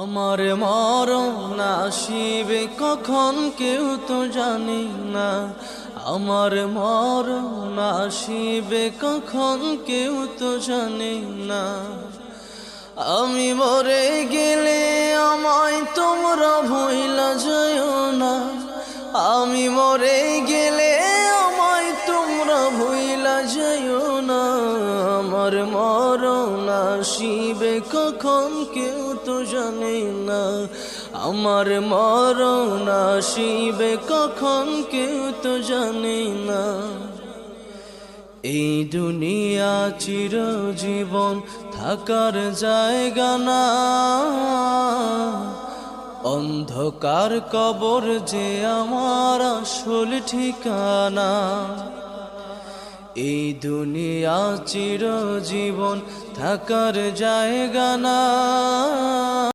আমার মরণ আসিবে কখন কেউ তো জানি না। আমার মরণ আসিবে কখন কেউ তো জানি না। আমি মরে গেলে আমায় তোমরা ভুইলা যাইও না। আমি মরে গেলে আমায় তোমরা ভুইলা যাইও না। আমার মরণ আসিবে কখন কেউ তো জানে না। আমার মরণ আসিবে কখন কেউ তো জানে না। এই দুনিয়া চিরজীবন থাকার জায়গা না। অন্ধকার কবর যে আমার আসল ঠিকানা। এই দুনিয়া চিরজীবন থাকার জায়গা না।